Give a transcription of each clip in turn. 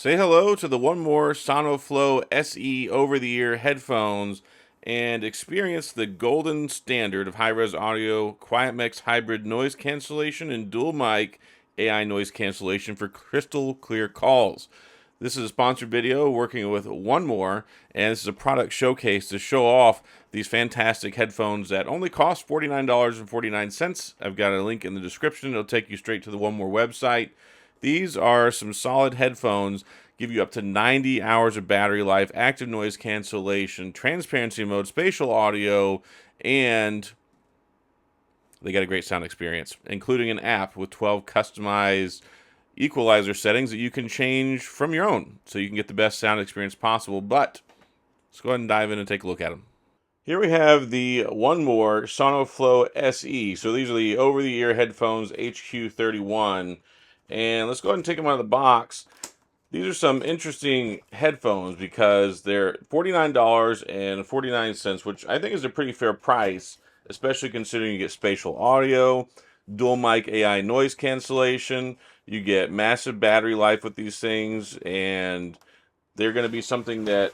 Say hello to the 1MORE SonoFlow SE over-the-ear headphones and experience the golden standard of high-res audio, quiet mix hybrid noise cancellation, and dual mic AI noise cancellation for crystal clear calls. This is a sponsored video working with 1MORE, and this is a product showcase to show off these fantastic headphones that only cost $49.49. I've got a link in the description. It'll take you straight to the 1MORE website. These are some solid headphones, give you up to 90 hours of battery life, active noise cancellation, transparency mode, spatial audio, and they got a great sound experience, including an app with 12 customized equalizer settings that you can change from your own so you can get the best sound experience possible. But let's go ahead and dive in and take a look at them. Here we have the 1MORE SonoFlow SE. So these are the over-the-ear headphones HQ31. And let's go ahead and take them out of the box. These are some interesting headphones because they're $49.49, which I think is a pretty fair price, especially considering you get spatial audio, dual mic AI noise cancellation, you get massive battery life with these things, and they're going to be something that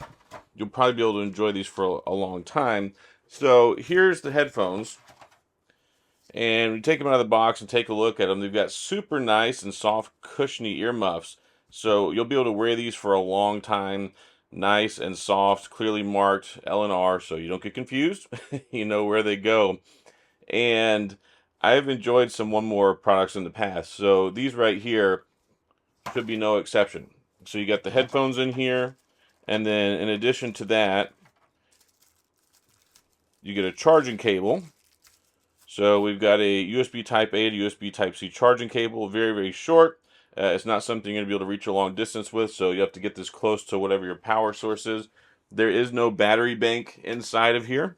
you'll probably be able to enjoy these for a long time. So here's the headphones. And we take them out of the box and take a look at them. They've got super nice and soft, cushiony earmuffs. So you'll be able to wear these for a long time. Nice and soft, clearly marked L&R, so you don't get confused. You know where they go. And I've enjoyed some 1MORE products in the past. So these right here should be no exception. So you got the headphones in here. And then in addition to that, you get a charging cable. So we've got a USB Type A to USB Type C charging cable, very, very short. It's not something you're going to be able to reach a long distance with, so you have to get this close to whatever your power source is. There is no battery bank inside of here,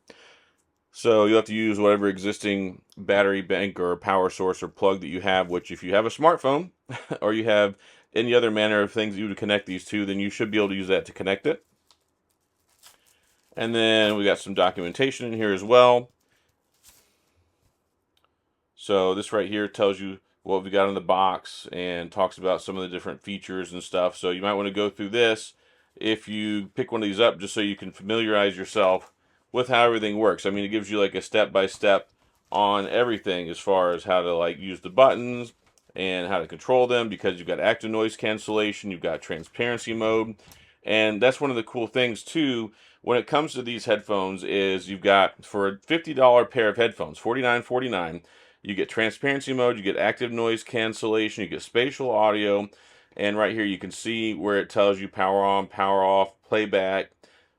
so you'll have to use whatever existing battery bank or power source or plug that you have, which if you have a smartphone or you have any other manner of things you would connect these to, then you should be able to use that to connect it. And then we got some documentation in here as well. So this right here tells you what we got in the box and talks about some of the different features and stuff. So you might want to go through this if you pick one of these up, just so you can familiarize yourself with how everything works. I mean, it gives you like a step-by-step on everything as far as how to like use the buttons and how to control them, because you've got active noise cancellation, you've got transparency mode. And that's one of the cool things too when it comes to these headphones is you've got, for a $50 pair of headphones, $49.49, you get transparency mode, you get active noise cancellation, you get spatial audio, and right here you can see where it tells you power on, power off, playback,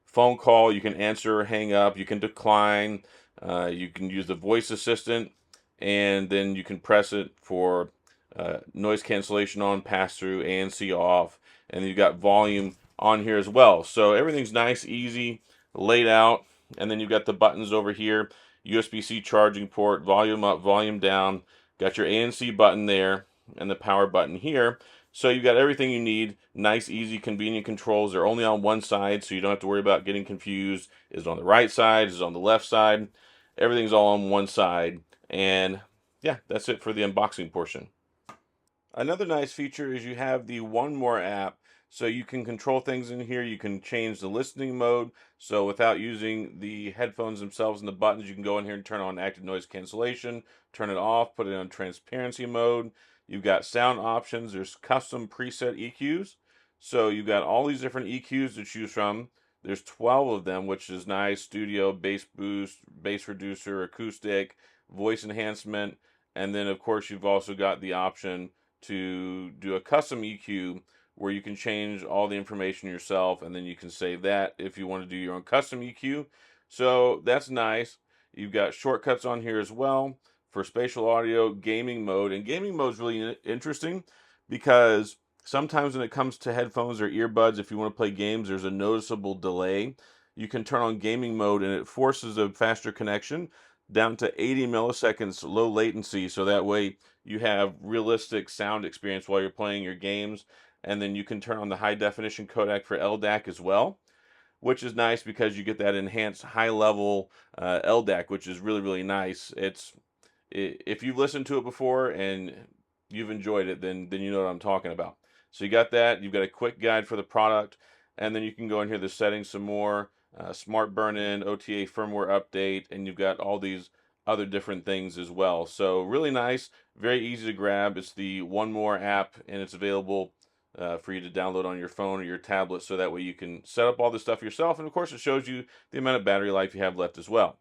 phone call, you can answer or hang up, you can decline, you can use the voice assistant, and then you can press it for noise cancellation on, pass-through, ANC off, and you've got volume on here as well. So everything's nice, easy, laid out, and then you've got the buttons over here. USB-C charging port, volume up, volume down, got your ANC button there, and the power button here. So you've got everything you need, nice, easy, convenient controls. They're only on one side, so you don't have to worry about getting confused. Is it on the right side? Is it on the left side? Everything's all on one side. And yeah, that's it for the unboxing portion. Another nice feature is you have the 1MORE app. So you can control things in here. You can change the listening mode. So without using the headphones themselves and the buttons, you can go in here and turn on active noise cancellation, turn it off, put it on transparency mode. You've got sound options. There's custom preset EQs. So you've got all these different EQs to choose from. There's 12 of them, which is nice. Studio, bass boost, bass reducer, acoustic, voice enhancement. And then, of course, you've also got the option to do a custom EQ where you can change all the information yourself, and then you can save that if you want to do your own custom EQ. So that's nice. You've got shortcuts on here as well for spatial audio, gaming mode. And gaming mode is really interesting because sometimes when it comes to headphones or earbuds, if you want to play games, there's a noticeable delay. You can turn on gaming mode and it forces a faster connection down to 80 milliseconds low latency, so that way you have realistic sound experience while you're playing your games. And then you can turn on the high definition codec for LDAC as well, which is nice because you get that enhanced high level LDAC, which is really, really nice. If you've listened to it before and you've enjoyed it, then you know what I'm talking about. So you got that. You've got a quick guide for the product, and then you can go in here the settings some more, smart burn-in, OTA firmware update, and you've got all these other different things as well. So really nice, very easy to grab. It's the One More app, and it's available for you to download on your phone or your tablet, so that way you can set up all this stuff yourself. And of course, it shows you the amount of battery life you have left as well.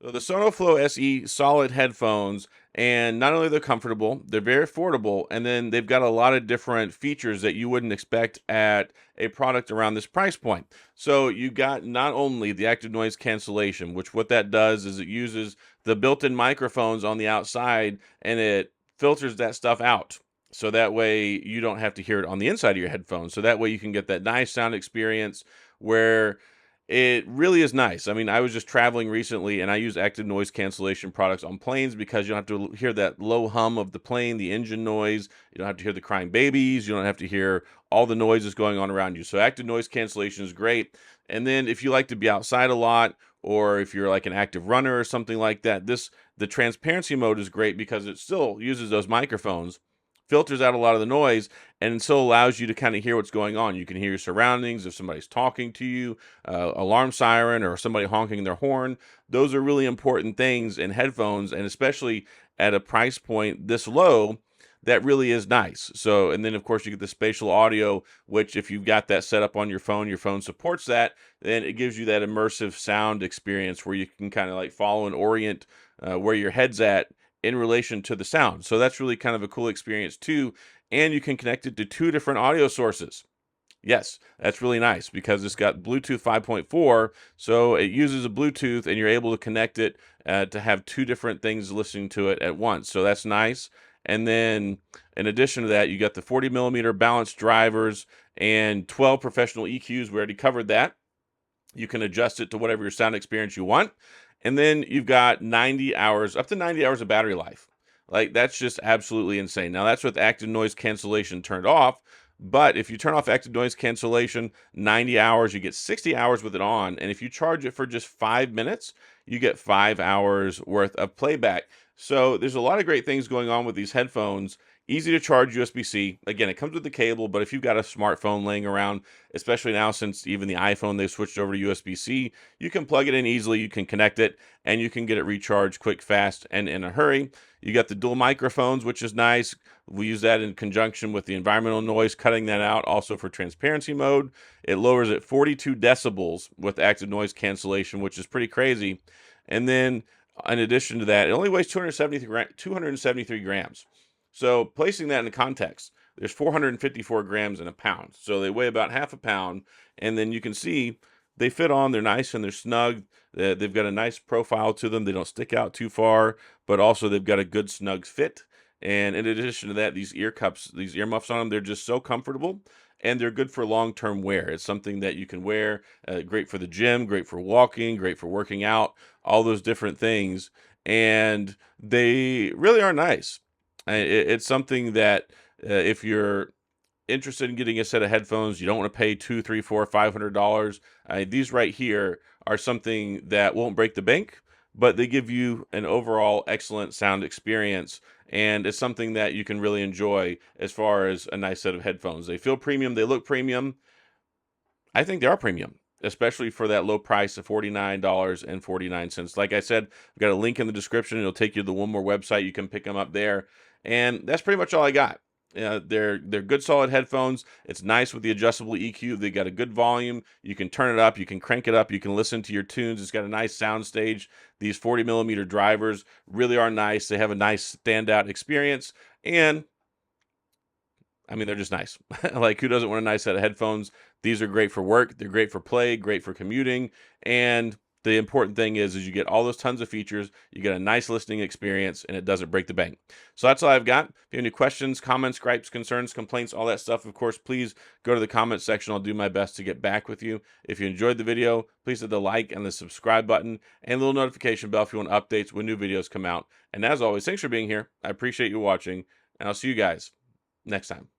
So the SonoFlow SE solid headphones, and not only they're comfortable, they're very affordable, and then they've got a lot of different features that you wouldn't expect at a product around this price point. So you got not only the active noise cancellation, which what that does is it uses the built-in microphones on the outside and it filters that stuff out. So that way you don't have to hear it on the inside of your headphones. So that way you can get that nice sound experience where it really is nice. I mean, I was just traveling recently and I use active noise cancellation products on planes because you don't have to hear that low hum of the plane, the engine noise. You don't have to hear the crying babies. You don't have to hear all the noises going on around you. So active noise cancellation is great. And then if you like to be outside a lot, or if you're like an active runner or something like that, the transparency mode is great because it still uses those microphones, filters out a lot of the noise, and so allows you to kind of hear what's going on. You can hear your surroundings if somebody's talking to you, alarm siren, or somebody honking their horn. Those are really important things in headphones, and especially at a price point this low, that really is nice. So, and then of course you get the spatial audio, which if you've got that set up on your phone supports that, then it gives you that immersive sound experience where you can kind of like follow and orient where your head's at in relation to the sound. So that's really kind of a cool experience too. And you can connect it to 2 different audio sources. Yes, that's really nice because it's got Bluetooth 5.4, so it uses a Bluetooth and you're able to connect it to have 2 different things listening to it at once. So that's nice. And then in addition to that, you got the 40 millimeter balanced drivers and 12 professional EQs. We already covered that. You can adjust it to whatever your sound experience you want. And then you've got 90 hours, up to 90 hours of battery life. Like, that's just absolutely insane. Now, that's with active noise cancellation turned off. But if you turn off active noise cancellation, 90 hours, you get 60 hours with it on. And if you charge it for just 5 minutes, you get 5 hours worth of playback. So there's a lot of great things going on with these headphones. Easy to charge USB-C. Again, it comes with the cable, but if you've got a smartphone laying around, especially now since even the iPhone, they've switched over to USB-C, you can plug it in easily, you can connect it, and you can get it recharged quick, fast, and in a hurry. You got the dual microphones, which is nice. We use that in conjunction with the environmental noise, cutting that out also for transparency mode. It lowers it 42 decibels with active noise cancellation, which is pretty crazy. And then in addition to that, it only weighs 273 grams. So placing that in context, there's 454 grams in a pound. So they weigh about half a pound. And then you can see they fit on, they're nice and they're snug. They've got a nice profile to them. They don't stick out too far, but also they've got a good snug fit. And in addition to that, these ear cups, these earmuffs on them, they're just so comfortable and they're good for long-term wear. It's something that you can wear, great for the gym, great for walking, great for working out, all those different things. And they really are nice. It's something that if you're interested in getting a set of headphones, you don't want to pay $200, $300, $400, $500. These right here are something that won't break the bank, but they give you an overall excellent sound experience. And it's something that you can really enjoy as far as a nice set of headphones. They feel premium. They look premium. I think they are premium, especially for that low price of $49.49. Like I said, I've got a link in the description. It'll take you to the One More website. You can pick them up there. And that's pretty much all I got. They're good solid headphones. It's nice with the adjustable EQ. They got a good volume. You can turn it up, you can crank it up, you can listen to your tunes. It's got a nice sound stage. These 40 millimeter drivers really are nice. They have a nice standout experience, and I mean, they're just nice. Like, who doesn't want a nice set of headphones? These are great for work. They're great for play, great for commuting, and the important thing is you get all those tons of features, you get a nice listening experience, and it doesn't break the bank. So that's all I've got. If you have any questions, comments, gripes, concerns, complaints, all that stuff, of course, please go to the comment section. I'll do my best to get back with you. If you enjoyed the video, please hit the like and the subscribe button and the little notification bell if you want updates when new videos come out. And as always, thanks for being here. I appreciate you watching, and I'll see you guys next time.